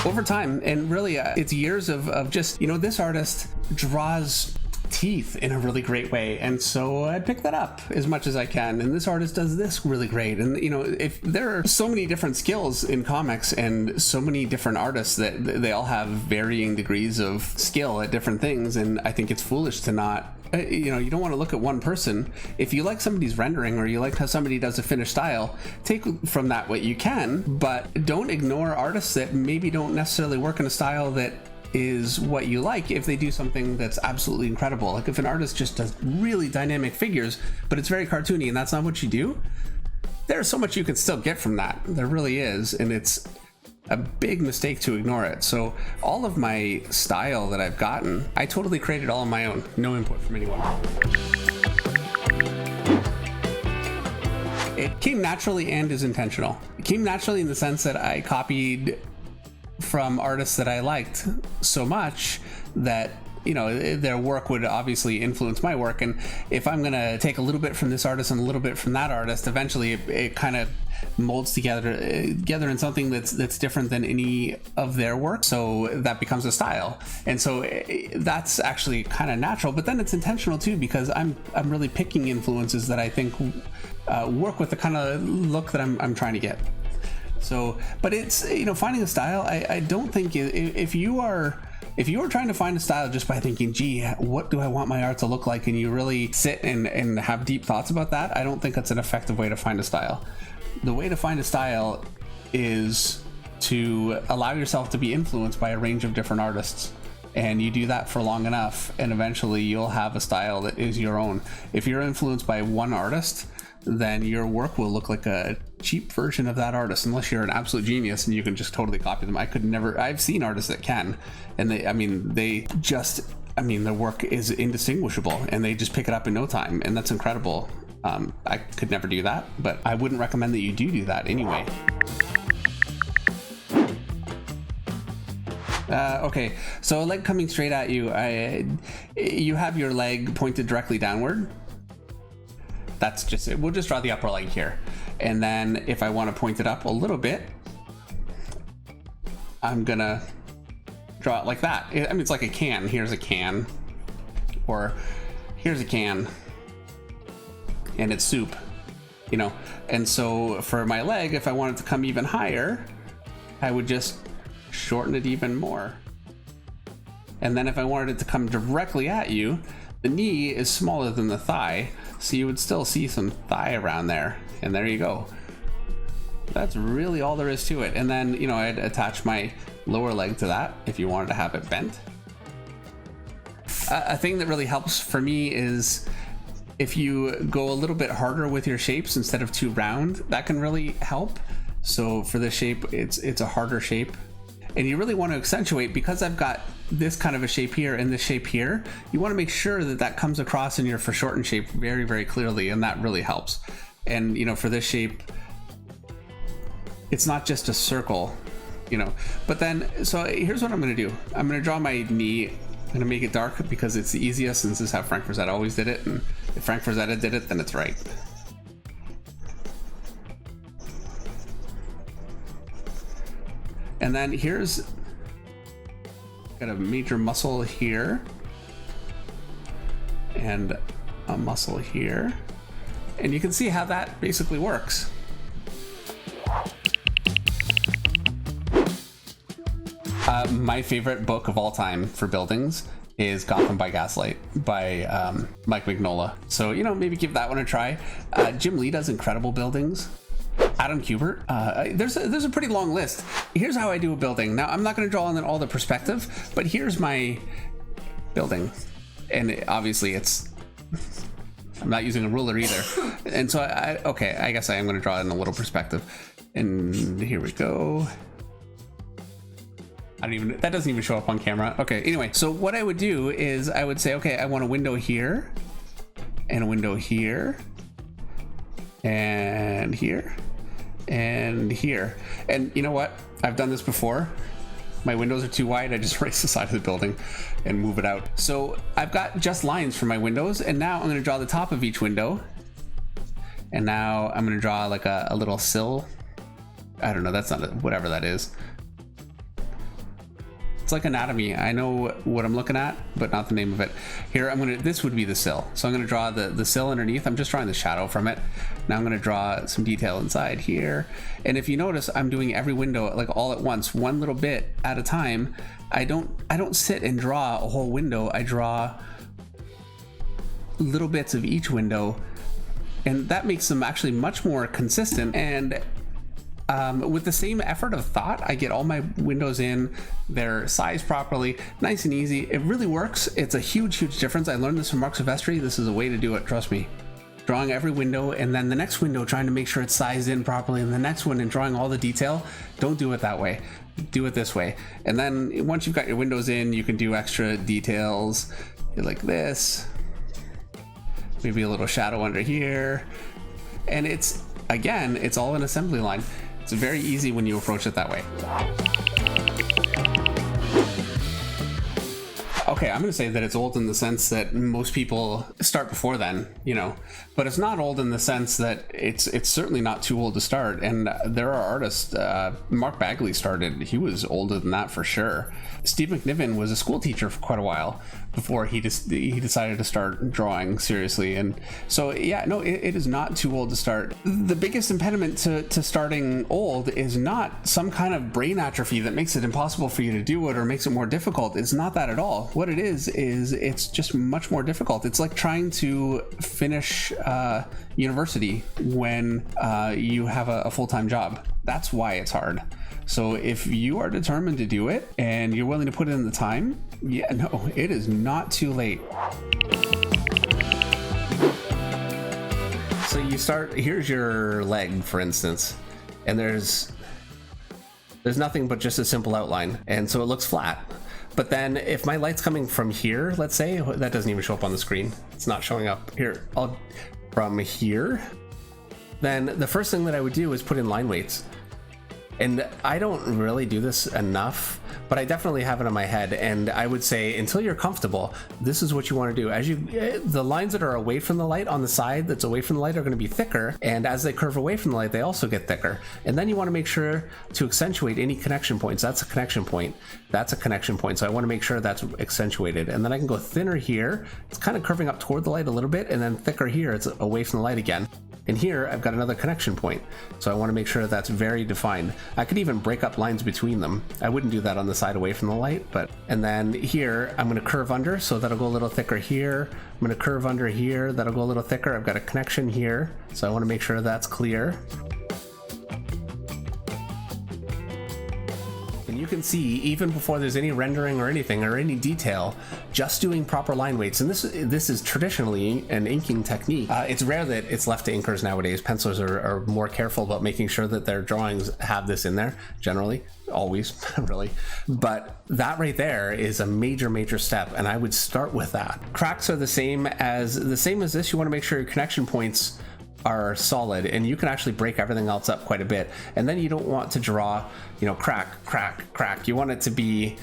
over time. And really it's years of just, you know, this artist draws teeth in a really great way, and so I pick that up as much as I can, and this artist does this really great. And you know, if there are so many different skills in comics and so many different artists that they all have varying degrees of skill at different things, and I think it's foolish to not, you know, you don't want to look at one person. If you like somebody's rendering or you like how somebody does a finished style, take from that what you can, but don't ignore artists that maybe don't necessarily work in a style that is what you like if they do something that's absolutely incredible. Like if an artist just does really dynamic figures, but it's very cartoony and that's not what you do, there's so much you can still get from that. There really is, and it's a big mistake to ignore it. So all of my style that I've gotten, I totally created all on my own, no input from anyone. It came naturally and is intentional. It came naturally in the sense that I copied from artists that I liked so much that, you know, their work would obviously influence my work, and if I'm gonna take a little bit from this artist and a little bit from that artist, eventually it kind of molds together in something that's different than any of their work, so that becomes a style. And so that's actually kind of natural, but then it's intentional too, because I'm really picking influences that I think work with the kind of look that I'm trying to get. So, but it's, you know, finding a style, I don't think if you are trying to find a style just by thinking, gee, what do I want my art to look like, and you really sit and have deep thoughts about that, I don't think that's an effective way to find a style. The way to find a style is to allow yourself to be influenced by a range of different artists, and you do that for long enough, and eventually you'll have a style that is your own. If you're influenced by one artist, then your work will look like a cheap version of that artist, unless you're an absolute genius and you can just totally copy them. I could never. I've seen artists that can, and their work is indistinguishable, and they just pick it up in no time, and that's incredible. I could never do that, but I wouldn't recommend that you do that anyway. Okay, so a leg coming straight at you, you have your leg pointed directly downward. That's just it. We'll just draw the upper leg here. And then if I want to point it up a little bit, I'm gonna draw it like that. I mean, it's like a can. Here's a can, or here's a can, and it's soup, you know. And so for my leg, if I wanted to come even higher, I would just shorten it even more. And then if I wanted it to come directly at you, the knee is smaller than the thigh, so you would still see some thigh around there, and there you go. That's really all there is to it. And then, you know, I'd attach my lower leg to that if you wanted to have it bent. A thing that really helps for me is if you go a little bit harder with your shapes instead of too round, that can really help. So for this shape, it's a harder shape. And you really want to accentuate, because I've got this kind of a shape here and this shape here, you want to make sure that that comes across in your foreshortened shape very, very clearly, and that really helps. And, you know, for this shape, it's not just a circle, you know. But then, so here's what I'm going to do. I'm going to draw my knee. I'm going to make it dark because it's the easiest, and this is how Frank Frazetta always did it. And if Frank Frazetta did it, then it's right. And then here's got a major muscle here and a muscle here, and you can see how that basically works. My favorite book of all time for buildings is Gotham by Gaslight by Mike Mignola. So, you know, maybe give that one a try. Jim Lee does incredible buildings. Adam Kubert, there's a pretty long list. Here's how I do a building. Now, I'm not going to draw on all the perspective, but here's my building, and obviously I'm not using a ruler either. And so I guess I am going to draw it in a little perspective. And here we go. That doesn't even show up on camera. Okay, anyway, so what I would do is I would say, okay, I want a window here, and a window here, and here, and here. And you know what? I've done this before. My windows are too wide. I just raise the side of the building and move it out. So I've got just lines for my windows, and now I'm going to draw the top of each window. And now I'm going to draw like a little sill. I don't know. That's not whatever that is. It's like anatomy. I know what I'm looking at, but not the name of it. Here, this would be the sill. So I'm gonna draw the sill underneath. I'm just drawing the shadow from it. Now I'm gonna draw some detail inside here. And if you notice, I'm doing every window like all at once, one little bit at a time. I don't sit and draw a whole window. I draw little bits of each window, and that makes them actually much more consistent. And with the same effort of thought, I get all my windows in, they're sized properly, nice and easy. It really works. It's a huge difference. I learned this from Mark Silvestri. This is a way to do it, trust me. Drawing every window, and then the next window trying to make sure it's sized in properly, and the next one and drawing all the detail. Don't do it that way. Do it this way. And then once you've got your windows in, you can do extra details like this. Maybe a little shadow under here. And it's, again, it's all an assembly line. It's very easy when you approach it that way. Okay, I'm gonna say that it's old in the sense that most people start before then, you know, but it's not old in the sense that it's certainly not too old to start. And there are artists, Mark Bagley started, he was older than that for sure. Steve McNiven was a school teacher for quite a while before he decided to start drawing seriously. And so, yeah, no, it is not too old to start. The biggest impediment to starting old is not some kind of brain atrophy that makes it impossible for you to do it or makes it more difficult. It's not that at all. What it is it's just much more difficult. It's like trying to finish university when you have a full-time job. That's why it's hard. So if you are determined to do it and you're willing to put in the time, yeah, no, it is not too late. So you start, here's your leg, for instance, and there's nothing but just a simple outline, and so it looks flat. But then if my light's coming from here, let's say, that doesn't even show up on the screen. It's not showing up here. From here, then the first thing that I would do is put in line weights. And I don't really do this enough, but I definitely have it in my head. And I would say until you're comfortable, this is what you want to do. As the lines that are away from the light on the side that's away from the light are going to be thicker. And as they curve away from the light, they also get thicker. And then you want to make sure to accentuate any connection points. That's a connection point. That's a connection point. So I want to make sure that's accentuated. And then I can go thinner here. It's kind of curving up toward the light a little bit, and then thicker here. It's away from the light again. And here I've got another connection point. So I want to make sure that's very defined. I could even break up lines between them. I wouldn't do that on the side away from the light, and then here I'm going to curve under, so that'll go a little thicker here. I'm going to curve under here, that'll go a little thicker. I've got a connection here, so I want to make sure that's clear. And you can see, even before there's any rendering or anything or any detail, just doing proper line weights. And this is traditionally an inking technique. It's rare that it's left to inkers nowadays. Pencilers are more careful about making sure that their drawings have this in there, generally, always, really. But that right there is a major step, and I would start with that. Cracks are the same as this. You want to make sure your connection points are solid, and you can actually break everything else up quite a bit. And then you don't want to draw, you know, crack. You want it to be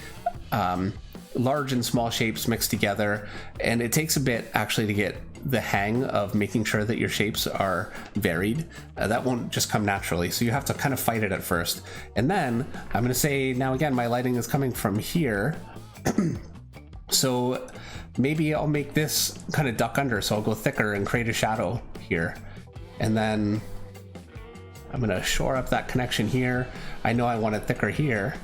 large and small shapes mixed together, and it takes a bit actually to get the hang of making sure that your shapes are varied. That won't just come naturally, so you have to kind of fight it at first. And then I'm going to say, now again, my lighting is coming from here. So maybe I'll make this kind of duck under, so I'll go thicker and create a shadow here. And then I'm going to shore up that connection here. I know I want it thicker here.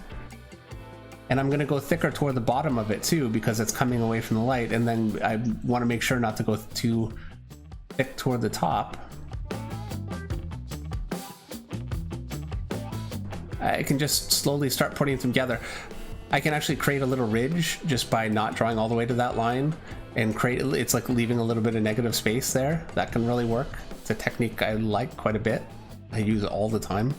And I'm going to go thicker toward the bottom of it too, because it's coming away from the light. And then I want to make sure not to go too thick toward the top. I can just slowly start putting them together. I can actually create a little ridge just by not drawing all the way to that line, and it's like leaving a little bit of negative space there. That can really work. It's a technique I like quite a bit. I use it all the time.